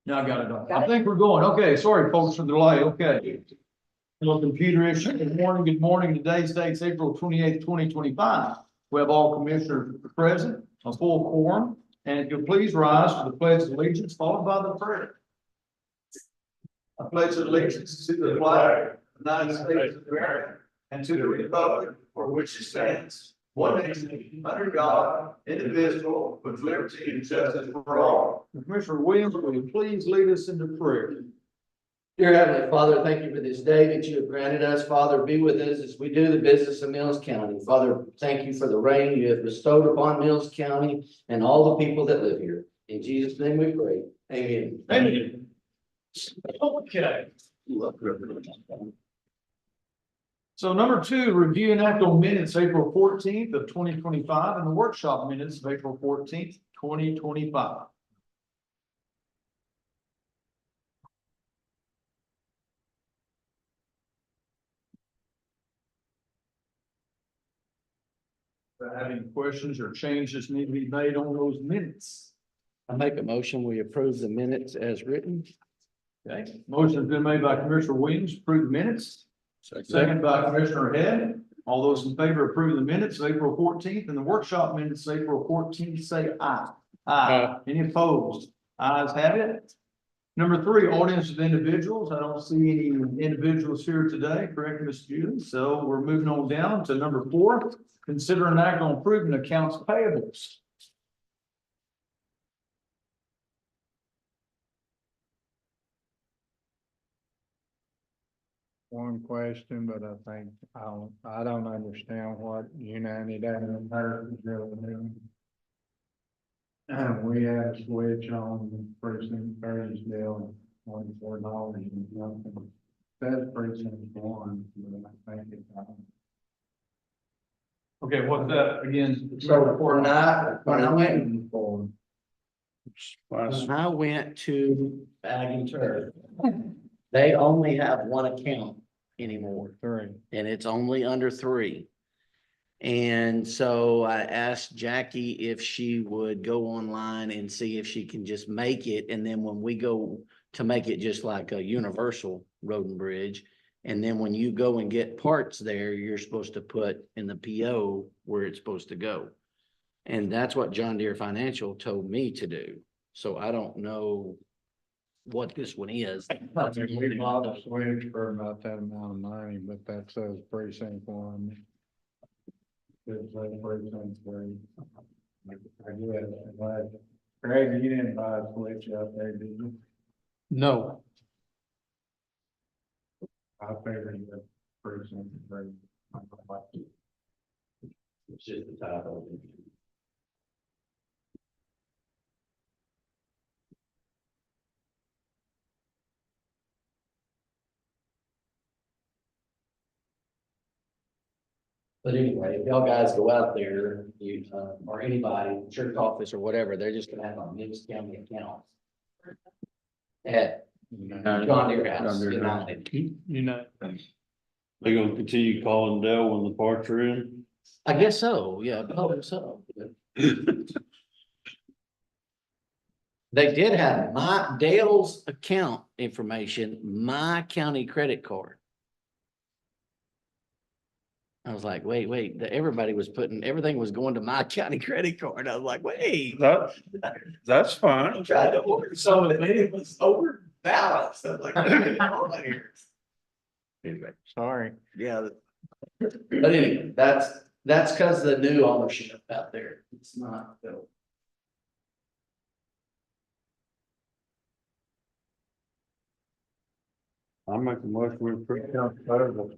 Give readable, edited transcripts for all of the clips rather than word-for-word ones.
Now I got it on. I think we're going. Okay, sorry folks for the delay. Okay. Little computer issue. Good morning, good morning. Today's date's April 28th, 2025. We have all commissioners present, a full quorum. And if you'll please rise for the pledge of allegiance, followed by the prayer. I pledge allegiance to the flag of the United States of America and to the republic for which it stands, one nation, under God, indivisible, with liberty and justice for all. Commissioner Williams, will you please lead us into prayer? Dear Heavenly Father, thank you for this day that you have granted us. Father, be with us as we do the business of Mills County. Father, thank you for the rain you have bestowed upon Mills County and all the people that live here. In Jesus' name we pray. Amen. Amen. Okay. So number 2, review and act on minutes April 14th of 2025 and the workshop minutes of April 14th, 2025. If you have any questions or changes need to be made on those minutes? I make a motion, we approve the minutes as written. Okay, motion has been made by Commissioner Williams, to approve the minutes. Second by Commissioner Head. All those in favor of approving the minutes of April 14th and the workshop minutes of April 14th, say aye. Aye. Any opposed? Ayes have it. Number 3, audience of individuals. I don't see any individuals here today, correct, Ms. Julie? So we're moving on down to number 4, consider an act on approving accounts payables. One question, but I think I don't understand what United Americans really doing. We had a switch on precinct 30's bill, $24 and something. Says precinct 1, but I think it's. Okay, what's that again? So when I went to Bag and Turf, they only have one account anymore. 3. And it's only under 3. And so I asked Jackie if she would go online and see if she can just make it. And then when we go to make it just like a universal road and bridge, and then when you go and get parts there, you're supposed to put in the PO where it's supposed to go. And that's what John Deere Financial told me to do. So I don't know what this one is. We bought a switch for about that amount of money, but that says precinct 1. It says precinct 3. I guess, but Greg, you didn't buy a switch out there, did you? No. I figured that precinct 3. It's just the title. But anyway, if y'all guys go out there, you, or anybody, church office or whatever, they're just gonna have a Mills County account. At John Deere House. United. They gonna continue calling Dell when the parts are in? I guess so, yeah, I hope so. They did have my Dale's account information, my county credit card. I was like, wait, everybody was putting, everything was going to my county credit card. I was like, wait. That's fine. I tried to order some of it, it was overbalanced. I was like, what's going on here? Anyway, Sorry. yeah. But anyway, that's because of the new ownership out there. It's not. I make a motion we approve accounts payable.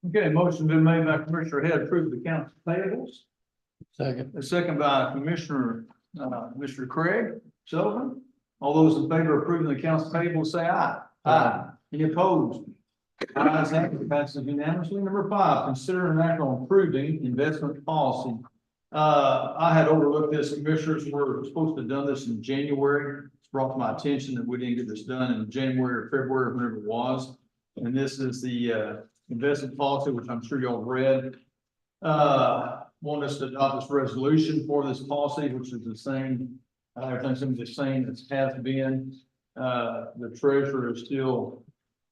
Okay, motion been made by Commissioner Head, approve the accounts payables. Second. A second by Commissioner, Mr. Craig Sullivan. All those in favor of approving the accounts payable, say aye. Aye. Any opposed? Ayes have it, passes unanimously. Number 5, consider an act on approving investment policy. I had overlooked this, commissioners. We're supposed to have done this in January. It's brought to my attention that we didn't get this done in January or February, whenever it was. And this is the investment policy, which I'm sure y'all read. Want us to adopt this resolution for this policy, which is the same, everything's gonna be the same as has been. The treasurer is still,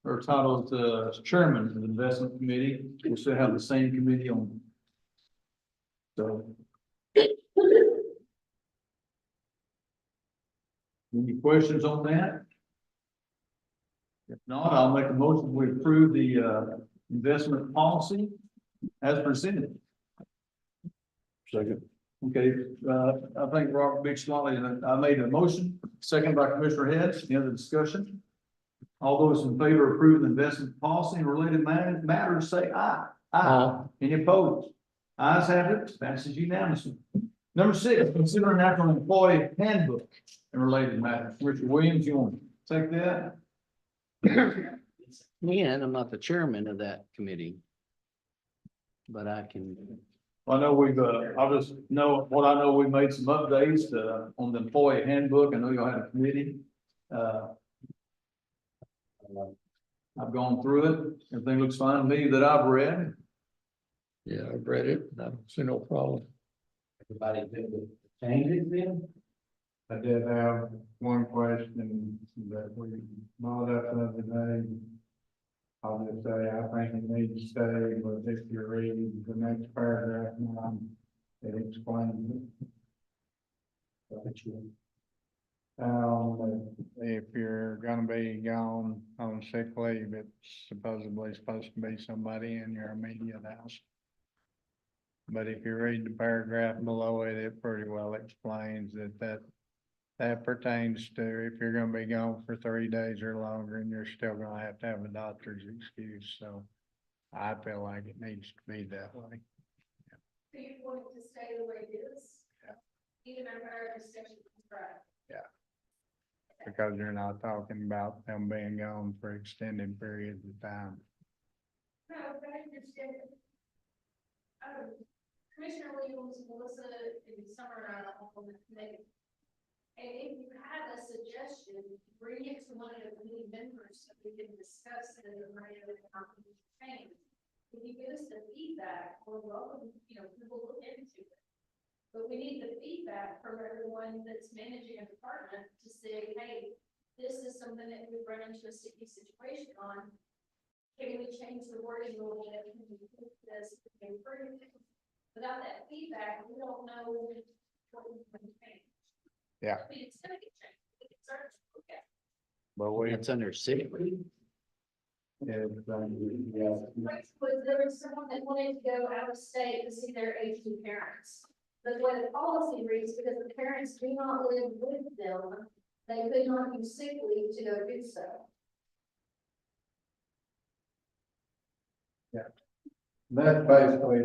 her title is chairman of the investment committee. We still have the same committee on. So. Any questions on that? If not, I'll make a motion, we approve the investment policy as presented. Second. Okay, I think Robert Big Slolly, I made a motion, second by Commissioner Hess. Any other discussion? All those in favor of approving the investment policy and related matters, say aye. Aye. Any opposed? Ayes have it, passes unanimously. Number 6, consider an act on employee handbook and related matters. Richard Williams, you want to take that? Yeah, and I'm not the chairman of that committee. But I can, I know we've, I just know, what I know, we made some updates, on the employee handbook. I know y'all had a committee. I've gone through it. Everything looks fine to me that I've read. Yeah, I've read it. I don't see no problem. everybody good with the changes then? I did have one question that we brought up the other day. I'll just say, I think it needs to stay, but if you're reading the next paragraph, it explains it. If you're gonna be gone on sick leave, it's supposedly supposed to be somebody in your immediate house. But if you read the paragraph below it, it pretty well explains that pertains to if you're gonna be gone for 3 days or longer and you're still gonna have to have a doctor's excuse, so I feel like it needs to be that way. So you want it to stay the way it is? Yeah. Even after our discussion was right. Because you're not talking about them being gone for extended periods of time. No, but I understand. Commissioner Williams, Melissa, and Summer and I on the committee. And if you have a suggestion, bring it to one of the committee members so we can discuss it and write it and change. If you give us the feedback, we're welcome, we will look into it. But we need the feedback from everyone that's managing a department to say, hey, this is something that we've run into a sticky situation on. Can we change the wording a little bit? Can we put this, can we improve it? Without that feedback, we don't know what we can change. Yeah. I mean, it's gonna get changed. We can start to look at it. But we, It's under sick leave. yeah. Was there was someone that wanted to go out of state to see their aging parents. But the way the policy reads, because the parents do not live with them, they could not use sick leave to go do so. That's basically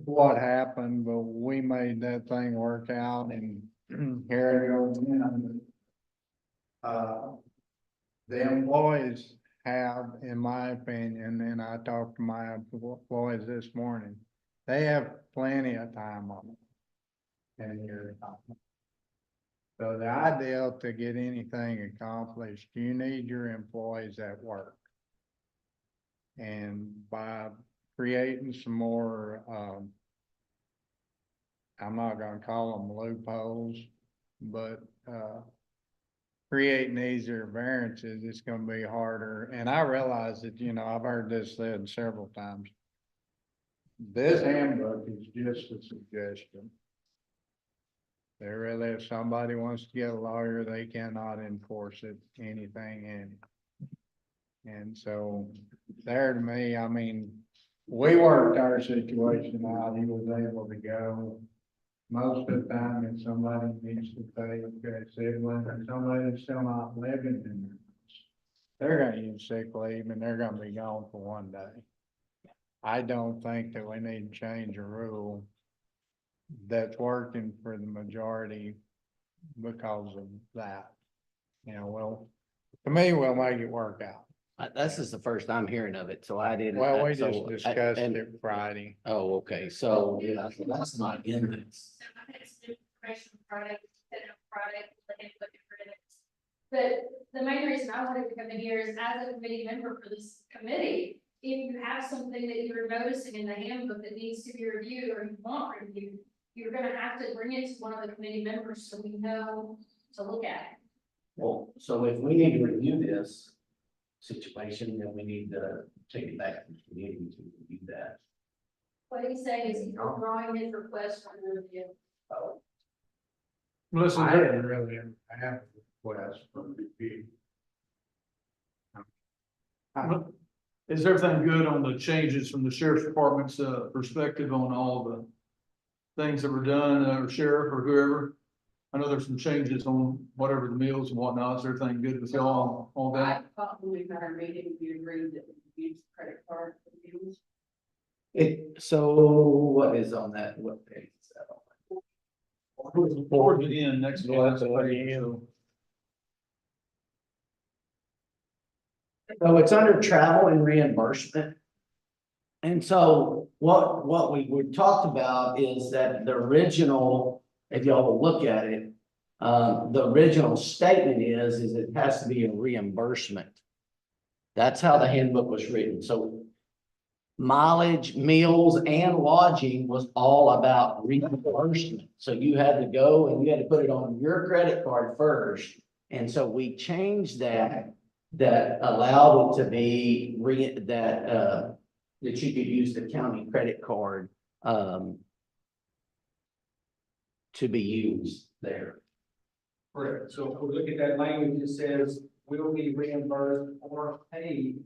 what happened, but we made that thing work out and here it goes again. The employees have, in my opinion, and I talked to my employees this morning, they have plenty of time on it. And you're. So the ideal to get anything accomplished, you need your employees at work. And by creating some more, I'm not gonna call them loopholes, but, creating easier variances, it's gonna be harder. And I realize that, I've heard this said several times. This handbook is just a suggestion. They really, if somebody wants to get a lawyer, they cannot enforce it, anything in it. And so there to me, I mean, we worked our situation out. He was able to go. Most of the time, if somebody needs to pay a sibling or somebody that's still not living in their house, they're gonna use sick leave and they're gonna be gone for 1 day. I don't think that we need to change a rule that's working for the majority because of that. Well, to me, we'll make it work out. This is the first I'm hearing of it, so I didn't. Well, we so just I- discussed and- it Friday. Oh, okay, so yeah, that's not in this. So I had some information Friday, looking for it. But the main reason I wanted to come in here is as a committee member for this committee, if you have something that you're noticing in the handbook that needs to be reviewed or you want reviewed, you're gonna have to bring it to one of the committee members so we know to look at it. Well, so if we need to review this situation, then we need to take it back to the committee to review that. What he's saying is he's withdrawing his request for review. Melissa, I didn't really have a request for review. is everything good on the changes from the sheriff's department's, perspective on all the things that were done, or sheriff or whoever? I know there's some changes on whatever the meals and whatnot. Is everything good with y'all on I that? thought when we had our meeting, we agreed that we use credit card for use. So what is on that? What page is that on? Towards the end, next Yeah, one. that's the very end. So it's under travel and reimbursement. And so what we talked about is that the original, if y'all will look at it, the original statement is it has to be a reimbursement. That's how the handbook was written. So mileage, meals, and lodging was all about reimbursement. So you had to go and you had to put it on your credit card first. And so we changed that allowed it to be that you could use the county credit card to be used there. Correct. So if we look at that language, it says will be reimbursed or paid.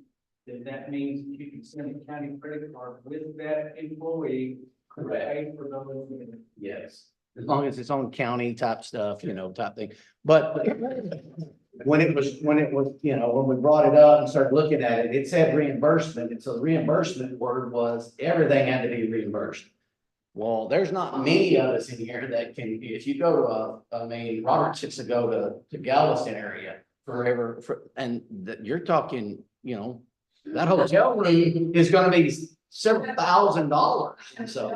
Then that means you can send a county credit card with that employee. to pay for those. Yes. As long as it's on county type stuff, you know, type thing. But when it was, you know, when we brought it up and started looking at it, it said reimbursement. And so the reimbursement word was everything had to be reimbursed. Well, there's not many of us in here that can, if you go to, I mean, Robert gets to go to Galveston area forever, and you're talking, you know, that hotel room is gonna be several $1,000s. And so,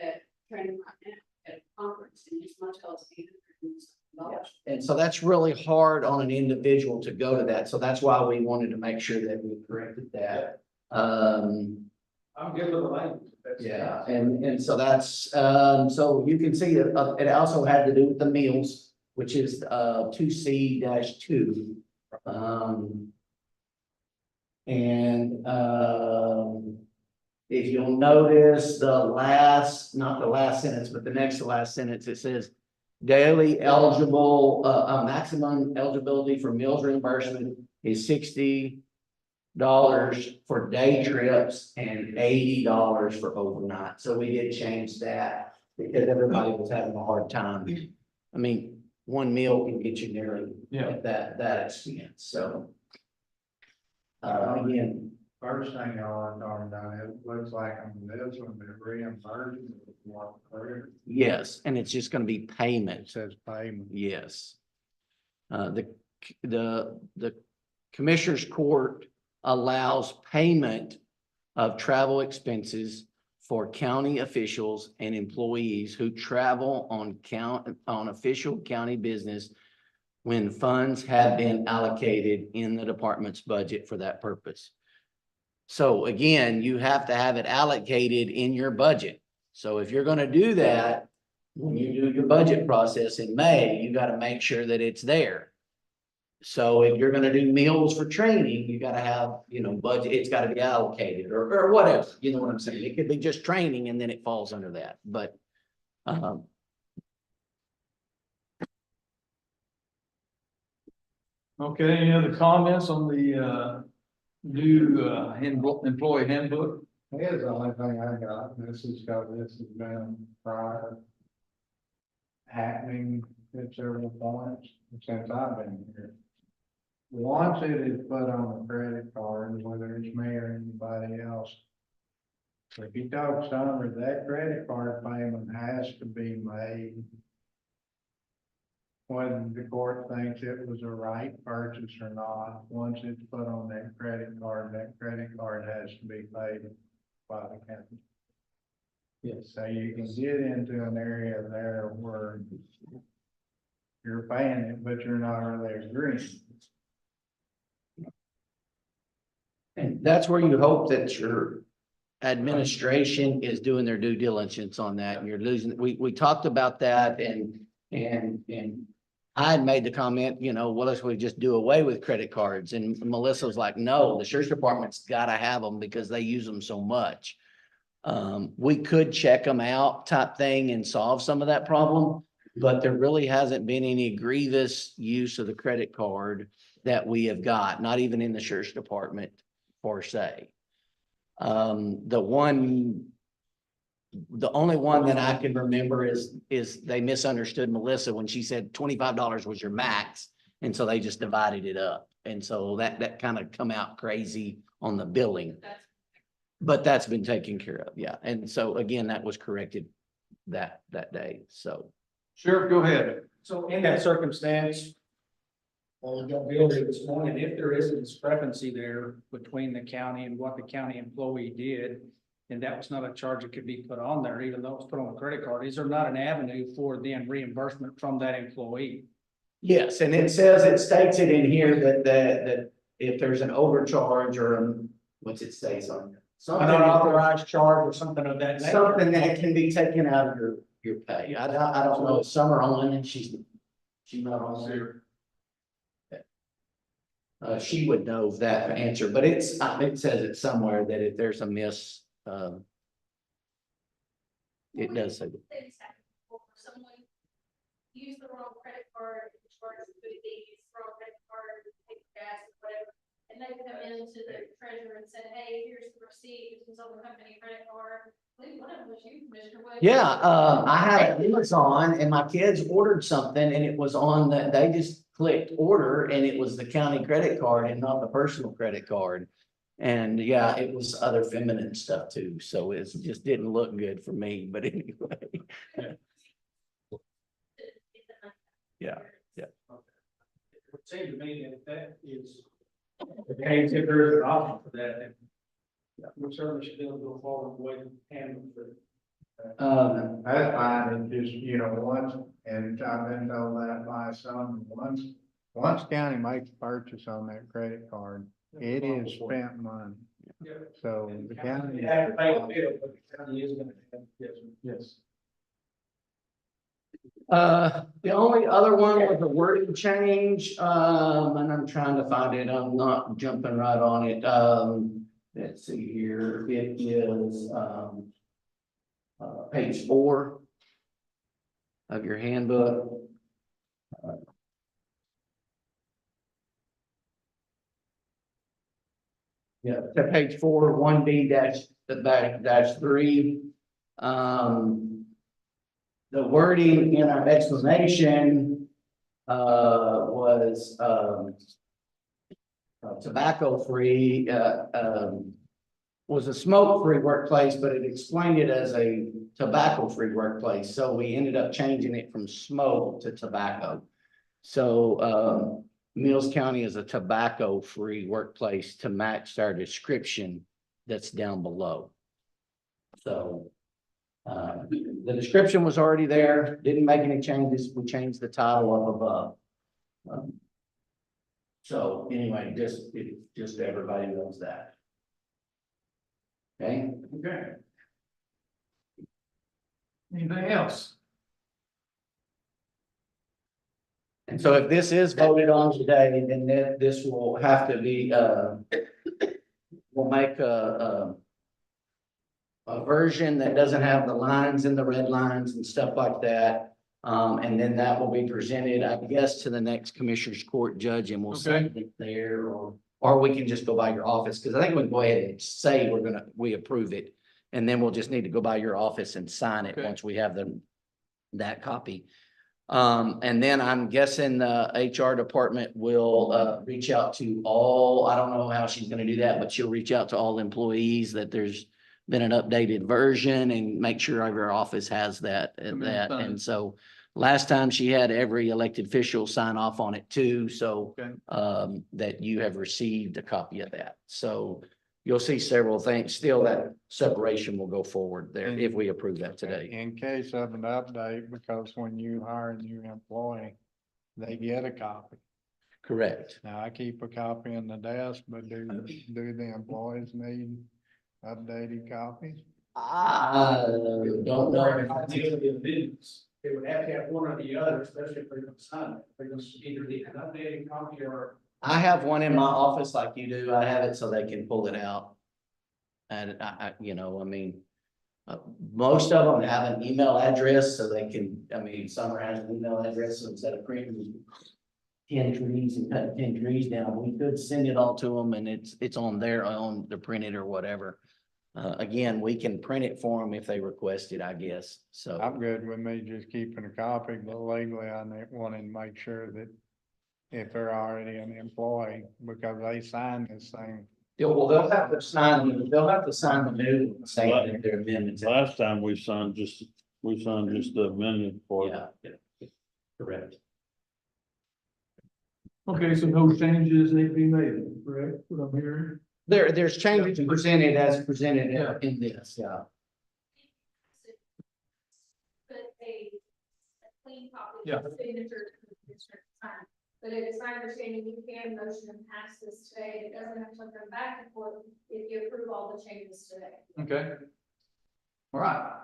At training right now, at a conference, and this motel is $800. and so that's really hard on an individual to go to that. So that's why we wanted to make sure that we corrected that. I'm good with the language. That's- Yeah, and so that's, so you can see that, it also had to do with the meals, which is, 2C-2. If you'll notice the last, not the last sentence, but the next to last sentence, it says daily eligible, maximum eligibility for meals reimbursement is $60 for day trips and $80 for overnight. So we did change that because everybody was having a hard time. I mean, one meal can get you nearly Yeah. at that expense, so. Again, First thing I want to talk about, it looks like on this one, the reimbursement is more clear. yes, and it's just gonna be It payment, says payment. yes. The Commissioners Court allows payment of travel expenses for county officials and employees who travel on official county business when funds have been allocated in the department's budget for that purpose. So again, you have to have it allocated in your budget. So if you're gonna do that, when you do your budget process in May, you gotta make sure that it's there. So if you're gonna do meals for training, you gotta have, you know, budget, it's gotta be allocated or whatever, you know what I'm saying? It could be just training and then it falls under that, but. Okay, any other comments on the, new, employee handbook? Here's the only thing I got, and this has been prior. Happening at several points since I've been here. Once it is put on a credit card, whether it's me or anybody else. If you talk Summer, that credit card payment has to be made. Whether the court thinks it was a right purchase or not, once it's put on that credit card has to be paid by the county. Yes. So you can get into an area there where you're paying it, but you're not really agreeing. And that's where you hope that your administration is doing their due diligence on that and you're losing, we talked about that and I had made the comment, what if we just do away with credit cards? And Melissa was like, no, the sheriff's department's gotta have them because they use them so much. We could check them out type thing and solve some of that problem, but there really hasn't been any grievous use of the credit card that we have got, not even in the sheriff's department per se. The only one that I can remember is they misunderstood Melissa when she said $25 was your max. And so they just divided it up. And so that kind of come out crazy on the billing, That's but that's been taken care of. Yeah. And so again, that was corrected that day. So. Sheriff, go ahead. So in that circumstance, well, we got Bill here this morning, if there is a discrepancy there between the county and what the county employee did, and that was not a charge that could be put on there, even though it was put on a credit card, is there not an avenue for then reimbursement from that employee? Yes, and it states it in here that if there's an overcharge or what's it say on? An unauthorized charge or something of that nature? Something that can be taken out of your pay. I don't know if Summer on and she's not on there. She would know that answer, but it says it somewhere that if there's a miss, it does say. Things happen before someone use the wrong credit card, charge the food, they use the wrong credit card, take gas or whatever. And they come into the treasurer and said, hey, here's the receipt, this was on the company credit card. I believe one of them was you, Commissioner Williams. Yeah, I had Amazon and my kids ordered something and it was on that, they just clicked order and it was the county credit card and not the personal credit card. And yeah, it was other feminine stuff too, so it just didn't look good for me, but anyway. Yeah, yeah. It would seem to me that is, the case, if there is an option for that, then we certainly should be able to go forward with handling it. That's fine, it just, once, and I've been told that by some, once county makes a purchase on that credit card, it is spent money. Yeah. So the county. You have to pay the bill, but the county is gonna have, yes. The only other one was a wording change, and I'm trying to find it, I'm not jumping right on it, let's see here, it is, page 4 of your handbook. Yeah, to page 4, 1B dash 3. The wording in our explanation was tobacco-free, was a smoke-free workplace, but it explained it as a tobacco-free workplace. So we ended up changing it from smoke to tobacco. So Mills County is a tobacco-free workplace to match our description that's down below. So the description was already there, didn't make any changes. We changed the title up above. So anyway, just everybody knows that. Okay. Okay. Anything else? And so if this is voted on today, then this will have to be, we'll make a version that doesn't have the lines and the red lines and stuff like that. And then that will be presented, I guess, to the next Commissioners Court judge and we'll send it there, or we can just go by your office, because I think we can go ahead and say we approve it. And then we'll just need to go by your office and sign it once we have that copy. And then I'm guessing the HR department will reach out to all, I don't know how she's gonna do that, but she'll reach out to all employees that there's been an updated version and make sure every office has that. And so last time she had every elected official sign off on it too, so that you have received a copy of that. So you'll see several things. Still, that separation will go forward there if we approve that today. In case of an update, because when you hire a new employee, they get a copy. Correct. Now, I keep a copy in the desk, but do the employees need updated copies? I don't know. they would have to have one or the other, especially if they're gonna sign it. They're gonna either need an updated copy or. I have one in my office like you do. I have it so they can pull it out. And you know, I mean, most of them have an email address so they can, I mean, Summer has an email address, so instead of printing 10 trees and cutting 10 trees down, we could send it all to them and it's on their own to print it or whatever. Again, we can print it for them if they request it, I guess, so. I'm good with me just keeping a copy, but legally I want to make sure that if they're already an employee, because they signed this thing. Yeah, well, they'll have to sign the new one saying that their amendments. Last time we signed just the amendment for it. Yeah, correct. Okay, so no changes need to be made, correct, what I'm hearing? There's changes presented as presented Yeah. in this, yeah. Put a clean copy Yeah. of the signature to the district sign. But it's my understanding you can motion and pass this today. It doesn't have to come back and forth if you approve all the changes today. Okay. All right,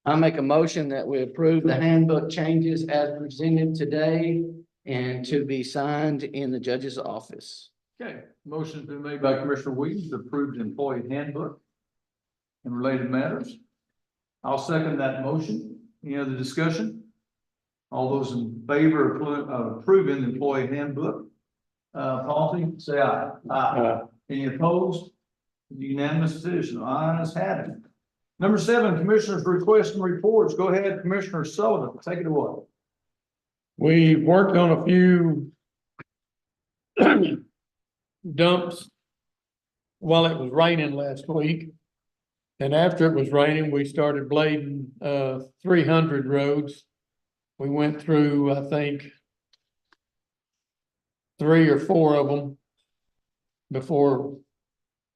I make a motion that we approve the handbook changes as presented today and to be signed in the judge's office. okay, motion's been made by Commissioner Williams to approve the employee handbook and related matters. I'll second that motion. Any other discussion? All those in favor of approving the employee handbook policy, say aye. Aye. Any opposed? Unanimous decision, ayes have it. Number 7, Commissioners' requests and reports. Go ahead, Commissioner Sullivan, take it away. We worked on a few dumps while it was raining last week. And after it was raining, we started blading 300 roads. We went through, I think, 3 or 4 of them before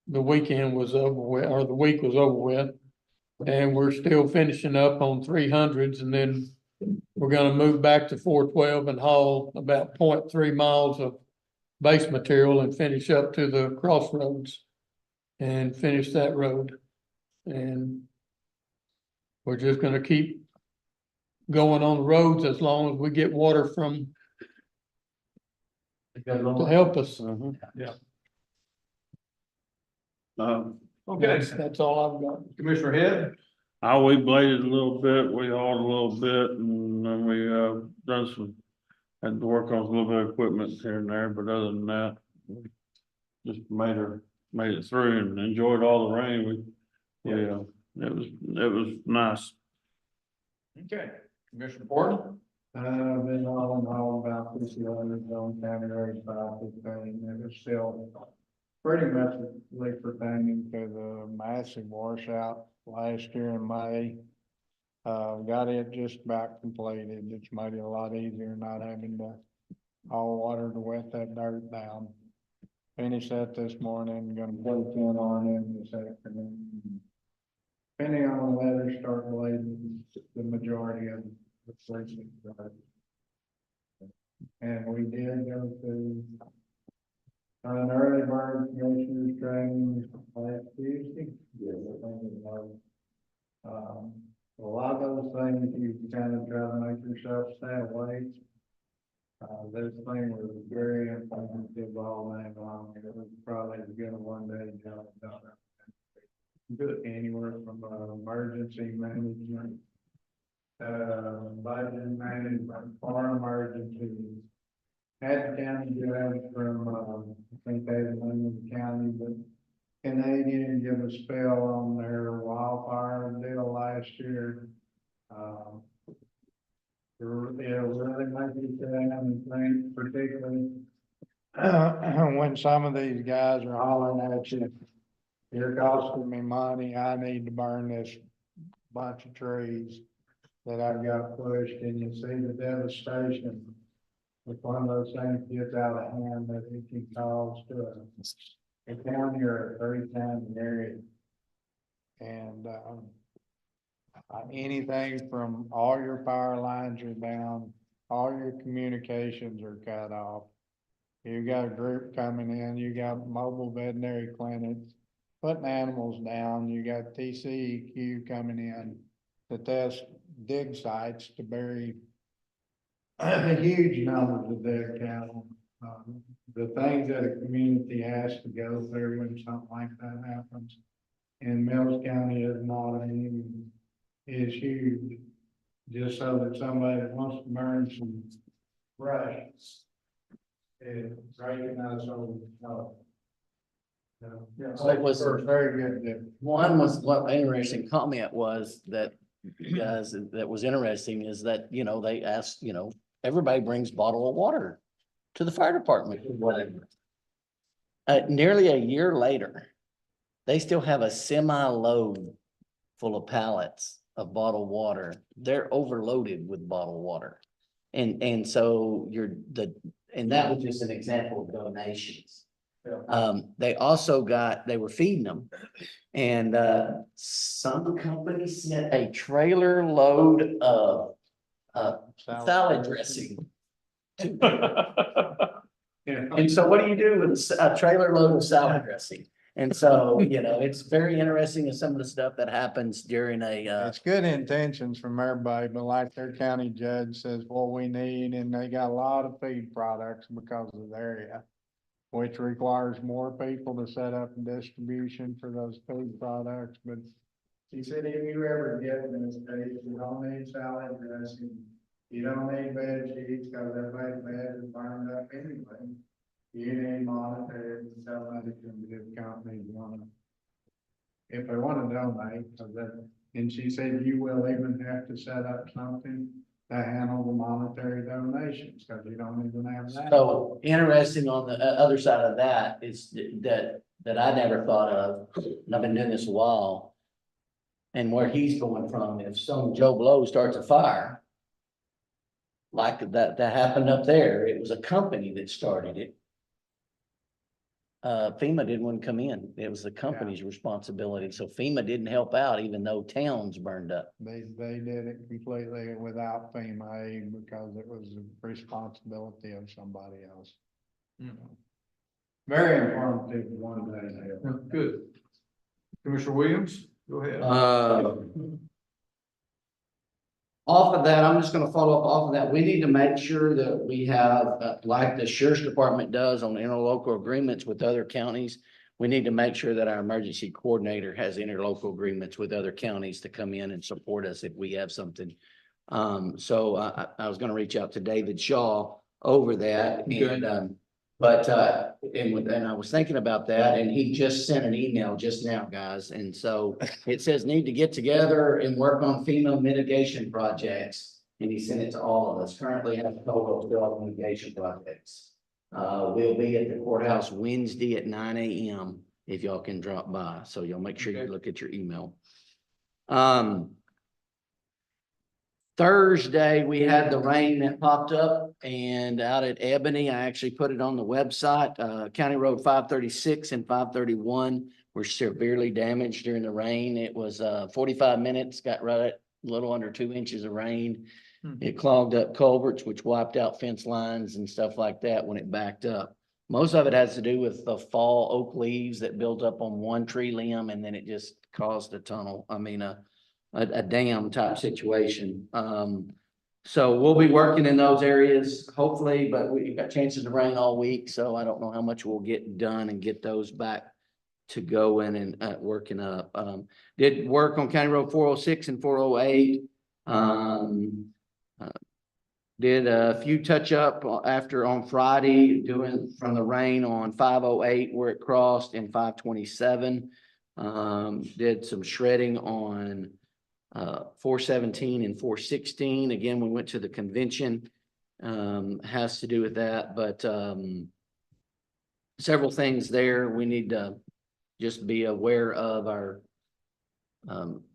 the weekend was over with, or the week was over with. And we're still finishing up on 300s, and then we're gonna move back to 412 and haul about 0.3 miles of base material and finish up to the crossroads and finish that road. And we're just gonna keep going on the roads as long as we get water from to help us. Okay, That's all I've got. Commissioner Head? We bladed a little bit, we hauled a little bit, and then we, had to work on a little bit of equipment here and there, but other than that, we just made it through and enjoyed all the rain. It was nice. Okay. Commissioner Porter? I've been all about this, on County Road 515, it was still pretty much pertaining to the massive washout last year in May. Got it just about completed, it's made it a lot easier not having to haul water to wet that dirt down. Finished that this morning, gonna put a pin on it this afternoon. Depending on the weather, start blading the majority of the section. And we did go to an early bird commissioners training last Tuesday. A lot of those things you kind of try to make yourself stay awake. This thing was very informative all night long. It was probably as good a one-day job done. Good anywhere from emergency management, budget management, farm emergencies. Had the county judge from, I think they had one in the county, but Canadian give a spell on their wildfire deal last year. It'll really make you sit down and think, particularly when some of these guys are hollering at you, you're costing me money, I need to burn this bunch of trees that I've got pushed, and you see the devastation. If one of those things gets out of hand, that it can cause to a county or a 3-county area. And, anything from all your power lines are down, all your communications are cut off. You got a group coming in, you got mobile veterinary clinics, putting animals down, you got TCEQ coming in. to test dig sites to bury a huge numbers of dead cattle. The things that a community has to go through when something like that happens. And Mills County is not even, is huge. Just so that somebody that wants to burn some brush is breaking us over the top. So it was- Very good. One was, what interesting comment was that, guys, that was interesting is that, they asked, everybody brings bottle of water to the fire department, or whatever. Nearly a year later, they still have a semi-load full of pallets of bottled water. They're overloaded with bottled water. And so and that was just an example of donations. They also they were feeding them. And, some company sent a trailer load of, salad dressing. And so what do you do with a trailer load of salad dressing? And so, it's very interesting in some of the stuff that happens during It's good intentions from everybody, but like their county judge says, what we need, and they got a lot of feed products because of the area. Which requires more people to set up distribution for those food products, but he said, if you ever get in this case, you don't need salad dressing. You don't need bed sheets, cause everybody's bed is burned up anyway. You need monitors and somebody can give companies money. If they wanna donate, and she said, you will even have to set up something to handle the monetary donations, cause you don't even have that. So interesting on the other side of that is that I never thought of, and I've been doing this a while. And where he's going from, if some Joe Blow starts a fire. Like that happened up there, it was a company that started it. FEMA didn't want to come in, it was the company's responsibility, so FEMA didn't help out even though towns burned up. They did it completely without FEMA aid because it was the responsibility of somebody else. Very informative one day. Good. Commissioner Williams, go ahead. Off of that, I'm just gonna follow up off of that. We need to make sure that we have, like the sheriff's department does on interlocal agreements with other counties. We need to make sure that our emergency coordinator has interlocal agreements with other counties to come in and support us if we have something. So I was gonna reach out to David Shaw over that and, and I was thinking about that and he just sent an email just now, guys. And so it says need to get together and work on FEMA mitigation projects. And he sent it to all of us. Currently have a total of 12 mitigation projects. We'll be at the courthouse Wednesday at 9 a.m. if y'all can drop by. So y'all make sure you look at your email. Thursday, we had the rain that popped up and out at Ebony, I actually put it on the website. County Road 536 and 531 were severely damaged during the rain. It was 45 minutes, got right at a little under 2 inches of rain. It clogged up culverts, which wiped out fence lines and stuff like that when it backed up. Most of it has to do with the fall oak leaves that built up on one tree limb and then it just caused a tunnel. I mean, a dam type situation. So we'll be working in those areas, hopefully, but we got chances of rain all week, so I don't know how much we'll get done and get those back to going and working up. Did work on County Road 406 and 408. Did a few touch up after on Friday doing from the rain on 508 where it crossed and 527. Did some shredding on 417 and 416. Again, we went to the convention, has to do with that, but several things there we need to just be aware of. Our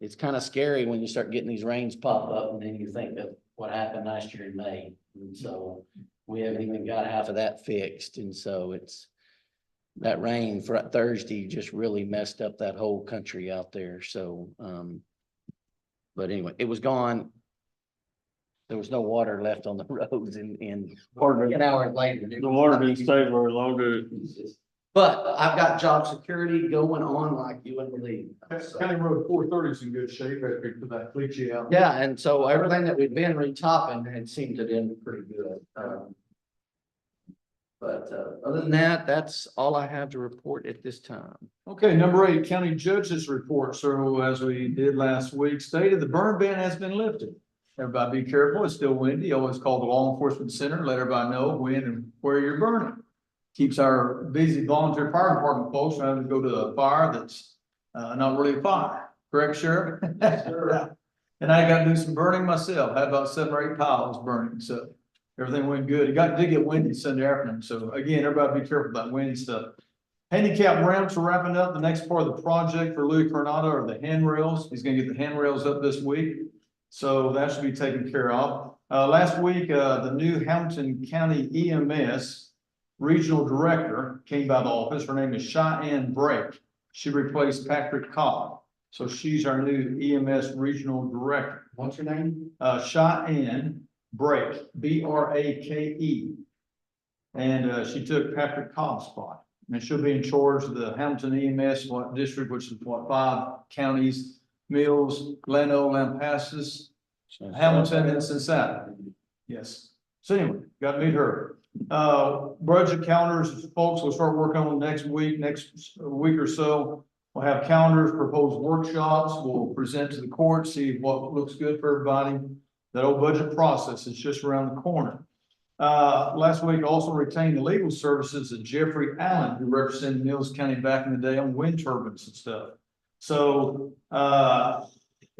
it's kind of scary when you start getting these rains pop up and then you think of what happened last year in May. And so we haven't even got half of that fixed. And so it's that rain for Thursday just really messed up that whole country out there. So but anyway, it was gone. There was no water left on the roads in an hour later. The water didn't stay very long, did it? But I've got job security going on like you wouldn't believe. So- County Road 430 is in good shape after we put that cliche out. Yeah, and so everything that we've been retopping had seemed to do pretty good. But other than that, that's all I have to report at this time. Okay, number 8, county judges report. So as we did last week, stated the burn ban has been lifted. Everybody be careful. It's still windy. Always call the law enforcement center, let everybody know when and where you're burning. Keeps our busy volunteer fire department folks from having to go to a fire that's not really a fire. Correct, Sheriff? Sure. And I got to do some burning myself. Had about 7 or 8 piles burning, so everything went good. It did get windy Sunday afternoon. So again, everybody be careful about windy stuff. Handicap ramps are wrapping up. The next part of the project for Louis Coronado are the handrails. He's gonna get the handrails up this week. So that should be taken care of. Last week, the new Hamilton County EMS Regional Director came by the office. Her name is Cheyenne Brake. She replaced Patrick Cobb. So she's our new EMS Regional Director. What's your name? Cheyenne Brake, Brake. And she took Patrick Cobb's spot. And she'll be in charge of the Hamilton EMS district, which is 5 counties, Mills, Gleno, Lampasas, Hamilton, and Cincinnati. Yes. So anyway, got to meet her. Budget calendars, folks, we'll start working on next week or so. We'll have calendars, proposed workshops. We'll present to the court, see what looks good for everybody. That old budget process is just around the corner. Last week also retained the legal services of Jeffrey Allen, who represented Mills County back in the day on wind turbines and stuff. So,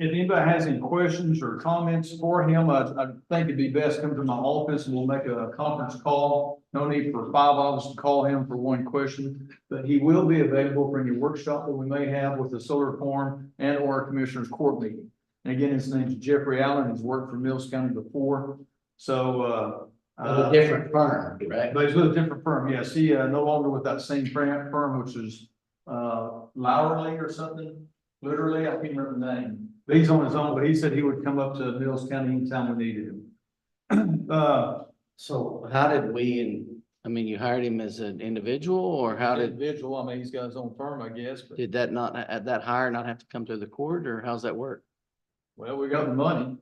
if anybody has any questions or comments for him, I think it'd be best come to my office and we'll make a conference call. No need for 5 of us to call him for one question, but he will be available for any workshop that we may have with the solar farm and or commissioner's court meeting. And again, his name's Jeffrey Allen. He's worked for Mills County before. So, A different firm, correct? but he's with a different firm. Yes, he, no longer with that same firm, which is, Lowerly or something. Literally, I can't remember the name. But he's on his own, but he said he would come up to Mills County anytime we needed him. So how did I mean, you hired him as an individual or how did, Individual, I mean, he's got his own firm, I guess, but, did that hire not have to come to the court or how's that work? well, we got the money,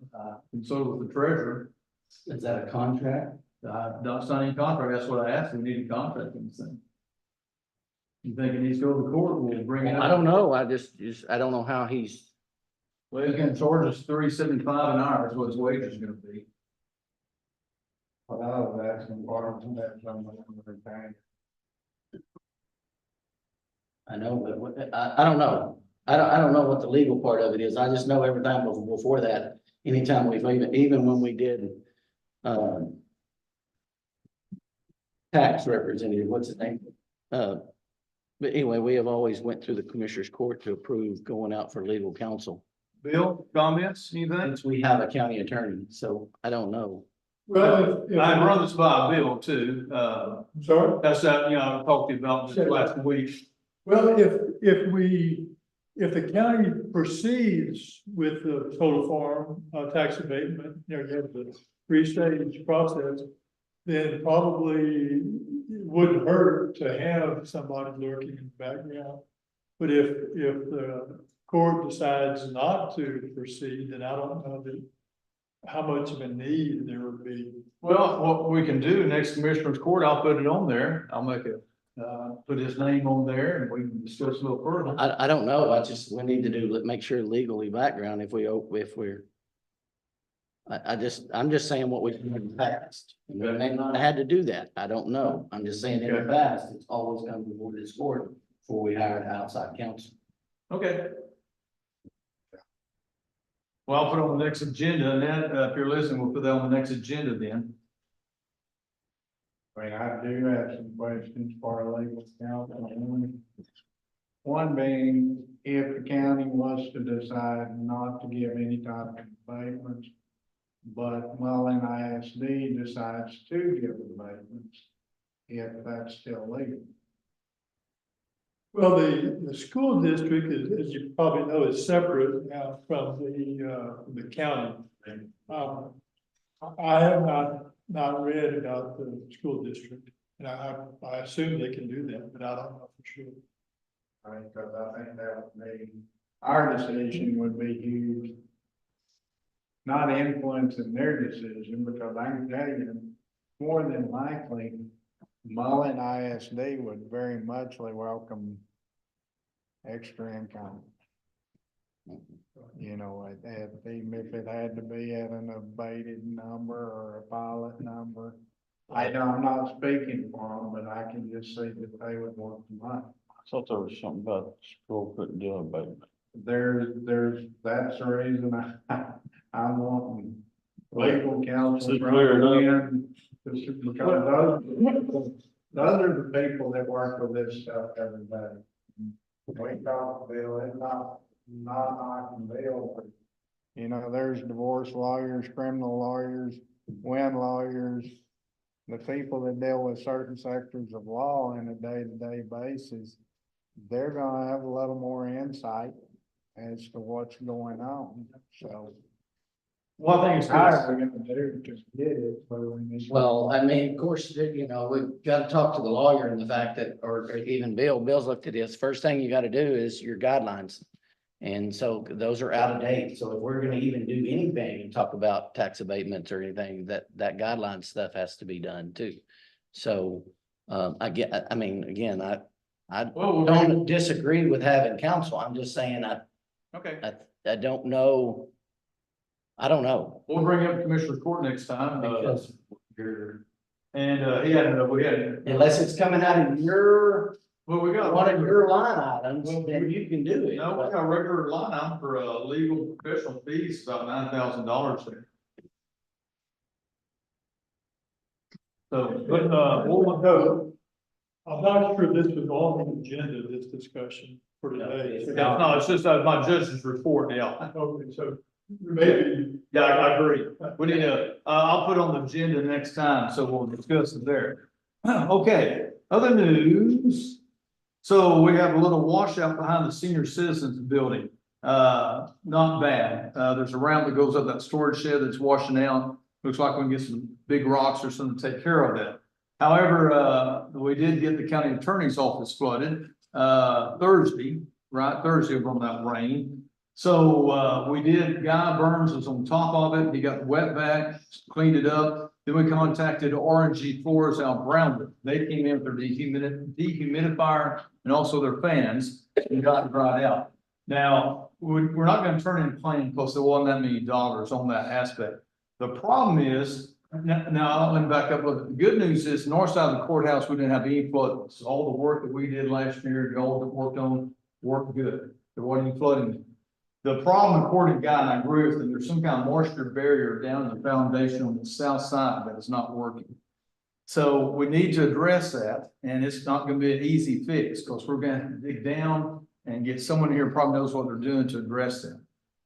and so does the treasurer. Is that a contract? Don't sign any contract, that's what I asked, we need a contract and thing. You think he needs to go to the court, we'll bring it up. I don't know. I just, I don't know how he's, Well, he's gonna charge us $3.75 an hour is what his wages is gonna be. But I was asking for that somebody retained. I know, but I don't know. I don't know what the legal part of it is. I just know every time before that, anytime we've even when we did, tax representative, what's his name? But anyway, we have always went through the commissioner's court to approve going out for legal counsel. Bill, comments, anything? Since we have a county attorney, so I don't know. Well, I run this by Bill too, sorry? that's that, I talked to you about this last week. Well, if the county proceeds with the solar farm, tax abatement, you have the 3-stage process, then probably it wouldn't hurt to have somebody lurking in the background. But if the court decides not to proceed, then I don't know how much of a need there would be. Well, what we can do next commissioner's court, I'll put it on there. I'll make put his name on there and we can discuss a little further. I don't know. We need to make sure legally background if we're. I'm just saying what we've done in the past. We may not have had to do that. I don't know. I'm just saying in the past, it's always come before this court before we hired outside counsel. Okay. Well, I'll put it on the next agenda and then, if you're listening, we'll put that on the next agenda then. I mean, I do have some questions for our legal counsel. One being, if the county was to decide not to give any type of abatements, but Mullen ISD decides to give abatements, if that's still legal. Well, the school district is, as you probably know, is separate now from the county. I have not read about the school district. And I assume they can do that, but I don't know for sure. Because I think that would be, our decision would be huge. Not influencing their decision, because I can tell you, more than likely, Mullen ISD would very much welcome extra income. You know, even if it had to be at an abated number or a pilot number. I'm not speaking for them, but I can just see that they would want the money. I thought there was something about school couldn't do abatement. That's the reason I'm wanting legal counsel. To clear it up. Because those are the people that work with this stuff every day. We talk to Bill, it's not knocking Bill, but, you know, there's divorce lawyers, criminal lawyers, wind lawyers, the people that deal with certain sectors of law on a day-to-day basis. They're gonna have a little more insight as to what's going on, so. Well, I think it's How good. are we gonna do to get it? Well, I mean, of course, you know, we've got to talk to the lawyer and the fact that, or even Bill's looked at this. First thing you got to do is your guidelines. And so those are out of date. So if we're going to even do anything and talk about tax abatements or anything, that guideline stuff has to be done too. So, I mean, again, I Well, don't disagree with having counsel. I'm just saying, okay, I don't know. I don't know. we'll bring up Commissioner Court next time, Because and, we had. unless it's coming out of your, Well, we got. one of your line items, then you can do it. No, we got a regular line item for, legal professional fees, about $9,000 there. So, but, we'll go. I'm not sure this was on the agenda, this discussion for today. Yeah, no, it's just, my judge's report, yeah. Okay, so maybe, Yeah, I agree. We need to, I'll put on the agenda next time, so we'll discuss it there. Okay, other news. So we have a little washout behind the senior citizens building. Not bad. There's a ramp that goes up that storage shed that's washing out. Looks like we can get some big rocks or something to take care of that. However, we did get the county attorney's office flooded, Thursday, right? Thursday from that rain. So, we did, Guy Burns was on top of it. He got wet back, cleaned it up. Then we contacted RNG Floors out Brownwood. They came in with their dehumidifier and also their fans and got it dried out. Now, we're not gonna turn in plan because there wasn't that many dollars on that aspect. The problem is, now, let me back up. Look, the good news is north side of the courthouse, we didn't have any flooding. So all the work that we did last year, y'all that worked on, worked good. There wasn't any flooding. The problem, according to Guy, and I agree with him, there's some kind of moisture barrier down in the foundation on the south side that is not working. So we need to address that, and it's not gonna be an easy fix, because we're gonna dig down and get someone here who probably knows what they're doing to address that.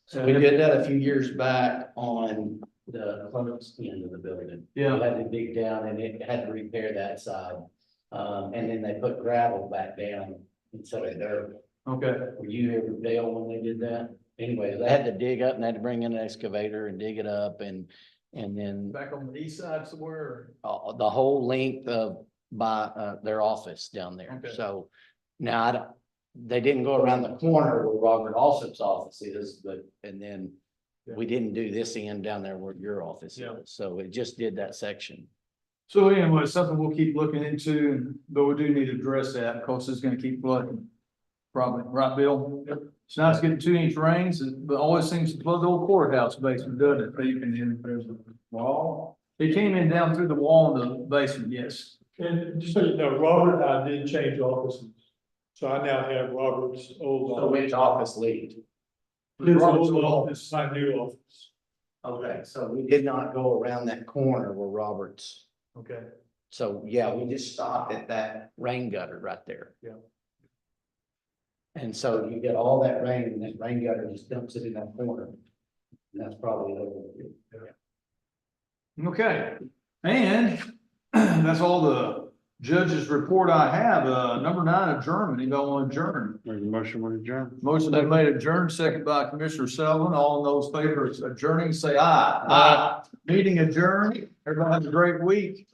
So we did that a few years back on the close end of the building. Yeah. We had to dig down and it had to repair that side. And then they put gravel back down instead of dirt. Okay, Were you here, Dale, when they did that? Anyways, they had to dig up and they had to bring in an excavator and dig it up and then back on the east side somewhere. the whole length of by their office down there. Okay. So now they didn't go around the corner where Robert Alsop's office is, but, and then we didn't do this end down there where your office Yeah. is. So it just did that section. So anyway, something we'll keep looking into, but we do need to address that because it's gonna keep flooding. Probably, right, Bill? It's not getting 2-inch rains, but always seems to flood the old courthouse basement, doesn't it? Deep in here, there's a wall. It came in down through the wall in the basement, yes. and just so you know, Robert and I did change offices. So I now have Robert's old So office. which office lead? His Robert's old old office, my new office. Okay, so we did not go around that corner where Robert's. Okay. So yeah, we just stopped at that rain gutter right there. Yeah. And so you get all that rain and that rain gutter just dumps it in that corner. And that's probably over. Okay, and that's all the judge's report I have. Number 9, adjournment. Anybody want to adjourn? Make a motion with adjourn. Motion been made adjourn, second by Commissioner Sullivan. All in those favors adjourning, say aye. Aye. Meeting adjourned. Everybody have a great week.